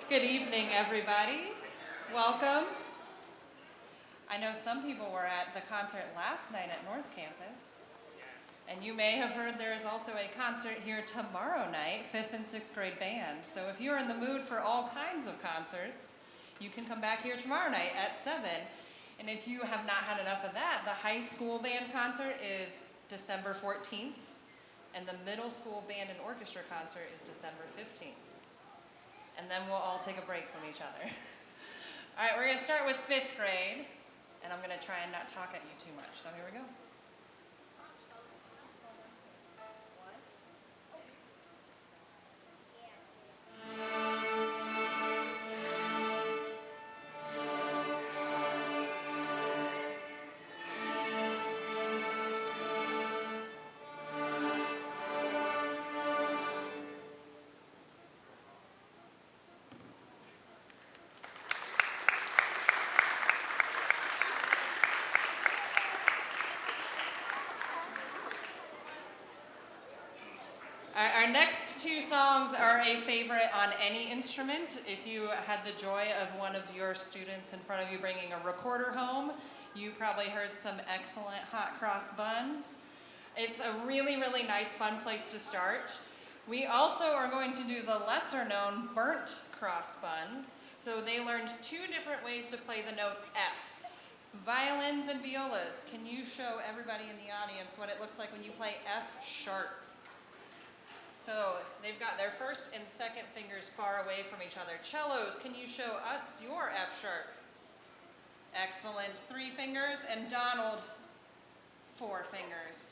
Good evening, everybody. Welcome. I know some people were at the concert last night at North Campus, and you may have heard there is also a concert here tomorrow night, 5th and 6th grade band. So if you're in the mood for all kinds of concerts, you can come back here tomorrow night at 7. And if you have not had enough of that, the high school band concert is December 14th, and the middle school band and orchestra concert is December 15th. And then we'll all take a break from each other. All right, we're going to start with 5th grade, and I'm going to try and not talk at you too much. So here we go. Our next two songs are a favorite on any instrument. If you had the joy of one of your students in front of you bringing a recorder home, you probably heard some excellent hot cross buns. It's a really, really nice, fun place to start. We also are going to do the lesser known burnt cross buns. So they learned two different ways to play the note F. Violins and violas. Can you show everybody in the audience what it looks like when you play F sharp? So they've got their first and second fingers far away from each other. Cellos, can you show us your F sharp? Excellent. 3 fingers. And Donald, 4 fingers.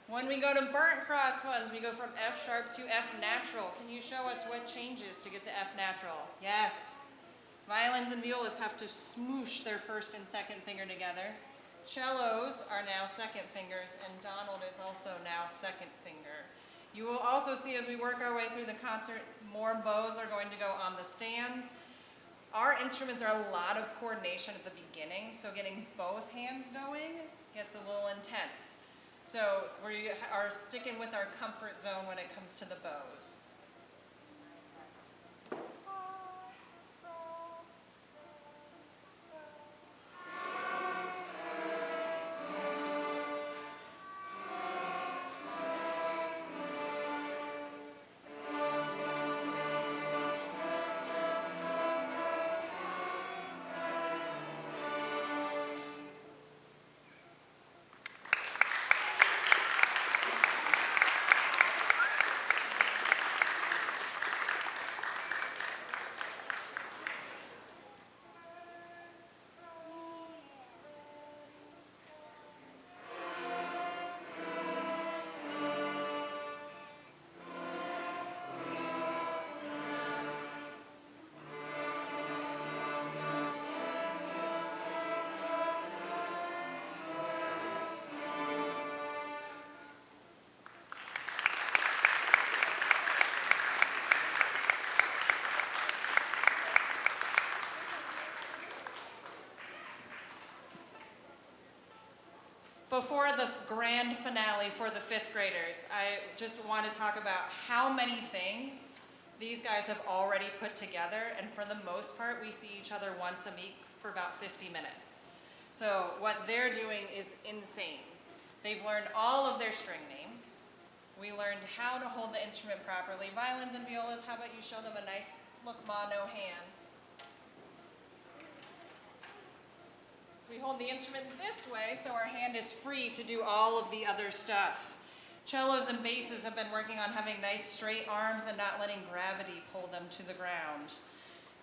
When we go to burnt cross buns, we go from F sharp to F natural. Can you show us what changes to get to F natural? Yes. Violins and violas have to smoosh their first and second finger together. Cellos are now second fingers, and Donald is also now second finger. You will also see as we work our way through the concert, more bows are going to go on the stands. Our instruments are a lot of coordination at the beginning, so getting both hands going gets a little intense. So we are sticking with our comfort zone when it comes to the bows. Before the grand finale for the 5th graders, I just want to talk about how many things these guys have already put together, and for the most part, we see each other once a week for about 50 minutes. So what they're doing is insane. They've learned all of their string names. We learned how to hold the instrument properly. Violins and violas, how about you show them a nice look, ma, no hands. We hold the instrument this way so our hand is free to do all of the other stuff. Cellos and basses have been working on having nice straight arms and not letting gravity pull them to the ground.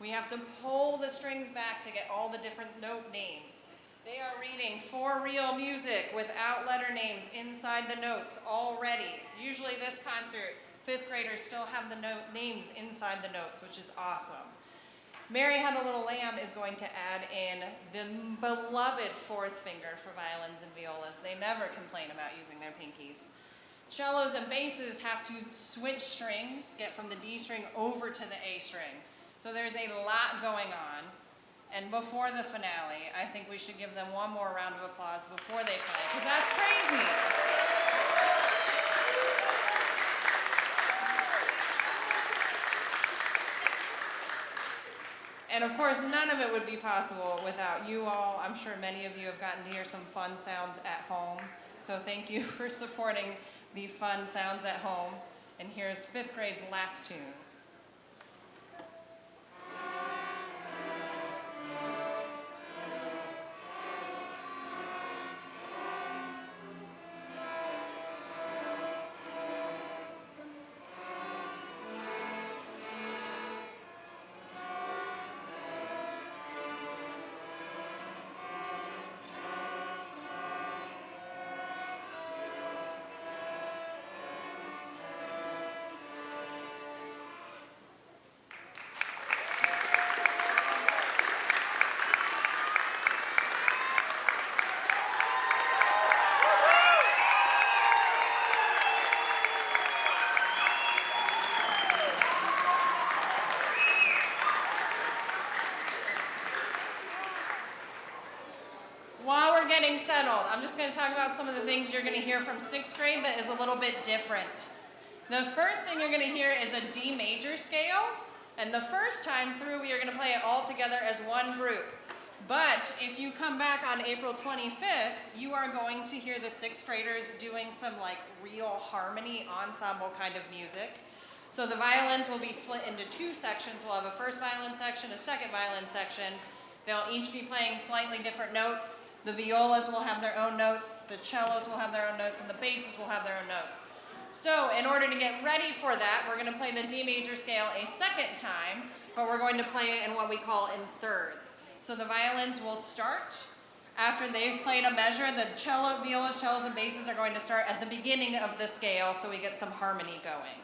We have to pull the strings back to get all the different note names. They are reading for real music without letter names inside the notes already. Usually this concert, 5th graders still have the note names inside the notes, which is awesome. Mary Had a Little Lamb is going to add in the beloved 4th finger for violins and violas. They never complain about using their pinkies. Cellos and basses have to switch strings, get from the D string over to the A string. So there's a lot going on. And before the finale, I think we should give them one more round of applause before they play, because that's crazy. And of course, none of it would be possible without you all. I'm sure many of you have gotten to hear some fun sounds at home. So thank you for supporting the fun sounds at home. And here's 5th grade's last tune. While we're getting settled, I'm just going to talk about some of the things you're going to hear from 6th grade that is a little bit different. The first thing you're going to hear is a D major scale, and the first time through we are going to play it all together as one group. But if you come back on April 25th, you are going to hear the 6th graders doing some like real harmony ensemble kind of music. So the violins will be split into 2 sections. We'll have a first violin section, a second violin section. They'll each be playing slightly different notes. The violas will have their own notes, the cellos will have their own notes, and the basses will have their own notes. So in order to get ready for that, we're going to play the D major scale a second time, but we're going to play it in what we call in thirds. So the violins will start. After they've played a measure, the cello, violas, cellos, and basses are going to start at the beginning of the scale so we get some harmony going.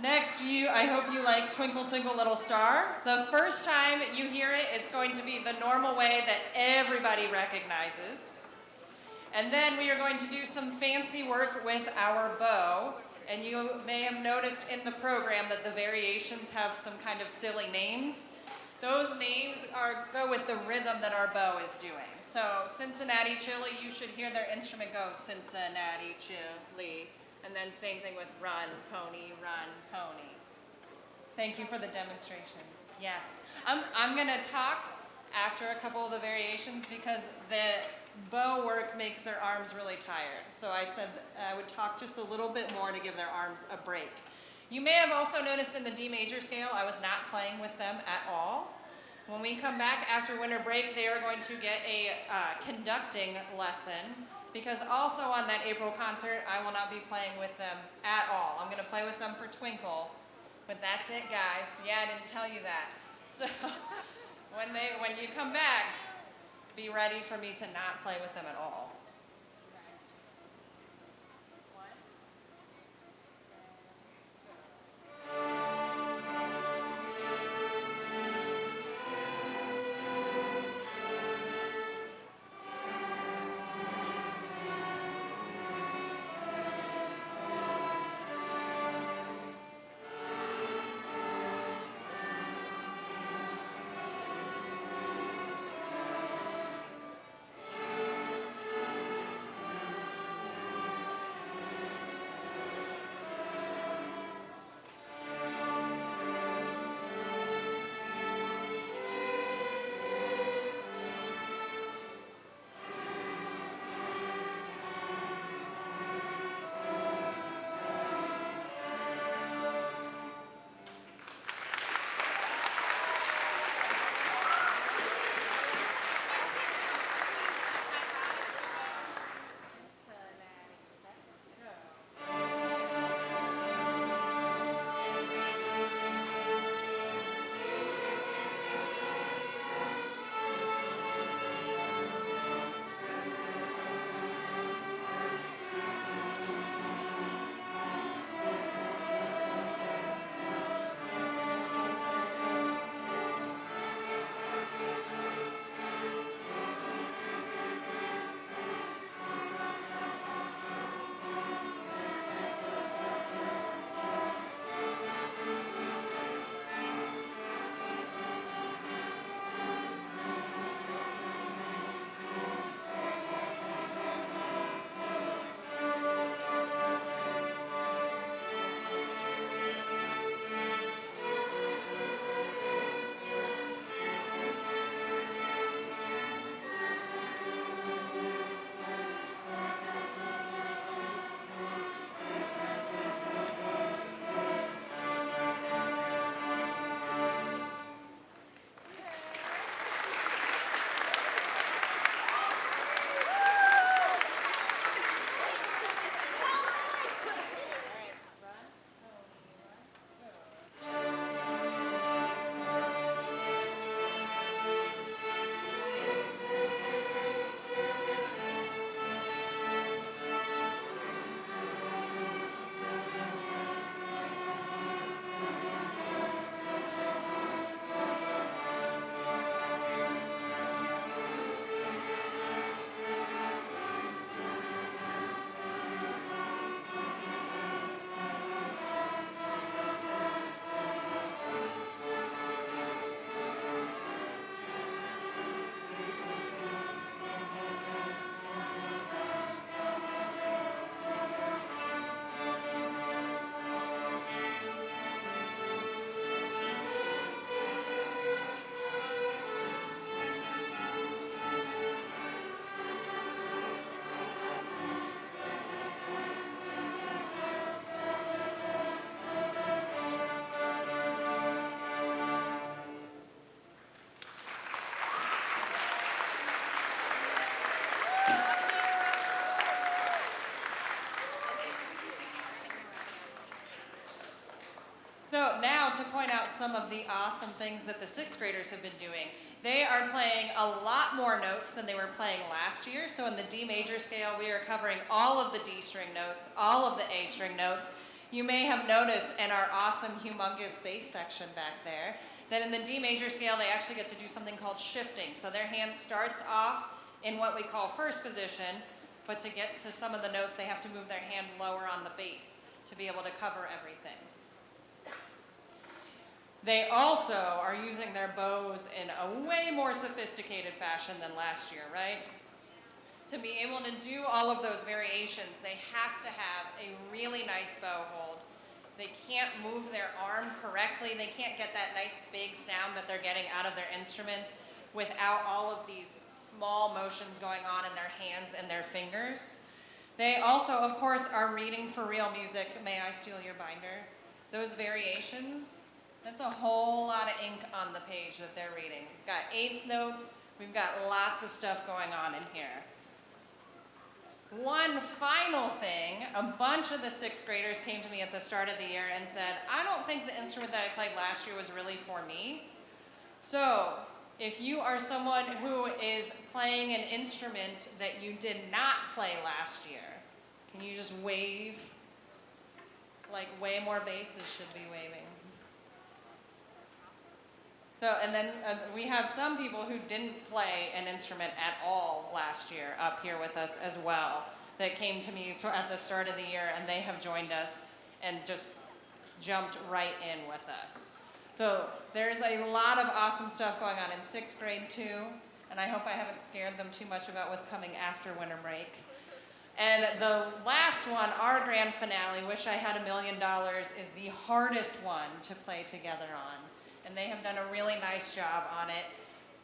Next, I hope you like Twinkle, Twinkle, Little Star. The first time you hear it, it's going to be the normal way that everybody recognizes. And then we are going to do some fancy work with our bow. And you may have noticed in the program that the variations have some kind of silly names. Those names go with the rhythm that our bow is doing. So Cincinnati Chili, you should hear their instrument go Cincinnati Chili. And then same thing with run, pony, pony. Thank you for the demonstration. Yes. I'm going to talk after a couple of the variations because the bow work makes their arms really tired. So I said I would talk just a little bit more to give their arms a break. You may have also noticed in the D major scale, I was not playing with them at all. When we come back after winter break, they are going to get a conducting lesson. Because also on that April concert, I will not be playing with them at all. I'm going to play with them for Twinkle, but that's it, guys. Yeah, I didn't tell you that. So when you come back, be ready for me to not play with them at all. So now to point out some of the awesome things that the sixth graders have been doing. They are playing a lot more notes than they were playing last year. So in the D major scale, we are covering all of the D string notes, all of the A string notes. You may have noticed in our awesome, humongous bass section back there, that in the D major scale, they actually get to do something called shifting. So their hand starts off in what we call first position, but to get to some of the notes, they have to move their hand lower on the bass to be able to cover everything. They also are using their bows in a way more sophisticated fashion than last year, right? To be able to do all of those variations, they have to have a really nice bow hold. They can't move their arm correctly. They can't get that nice big sound that they're getting out of their instruments without all of these small motions going on in their hands and their fingers. They also, of course, are reading for real music. May I steal your binder? Those variations, that's a whole lot of ink on the page that they're reading. We've got eighth notes. We've got lots of stuff going on in here. One final thing, a bunch of the sixth graders came to me at the start of the year and said, I don't think the instrument that I played last year was really for me. So if you are someone who is playing an instrument that you did not play last year, can you just wave? Like way more basses should be waving. So, and then we have some people who didn't play an instrument at all last year up here with us as well that came to me at the start of the year, and they have joined us and just jumped right in with us. So there's a lot of awesome stuff going on in sixth grade too, and I hope I haven't scared them too much about what's coming after winter break. And the last one, our grand finale, Wish I Had $1 Million, is the hardest one to play together on. And they have done a really nice job on it.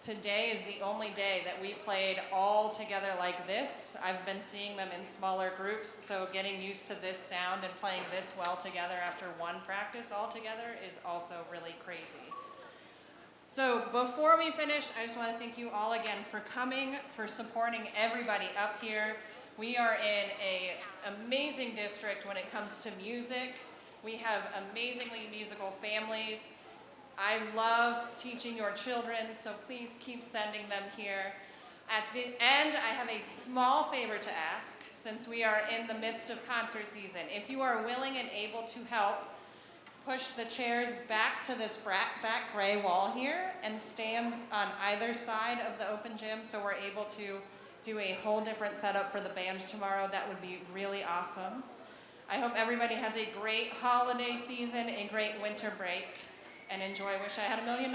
Today is the only day that we played all together like this. I've been seeing them in smaller groups, so getting used to this sound and playing this well together after one practice all together is also really crazy. So before we finish, I just want to thank you all again for coming, for supporting everybody up here. We are in an amazing district when it comes to music. We have amazingly musical families. I love teaching your children, so please keep sending them here. At the end, I have a small favor to ask, since we are in the midst of concert season. If you are willing and able to help, push the chairs back to this back gray wall here and stands on either side of the open gym so we're able to do a whole different setup for the band tomorrow. That would be really awesome. I hope everybody has a great holiday season, a great winter break, and enjoy Wish I Had $1 Million.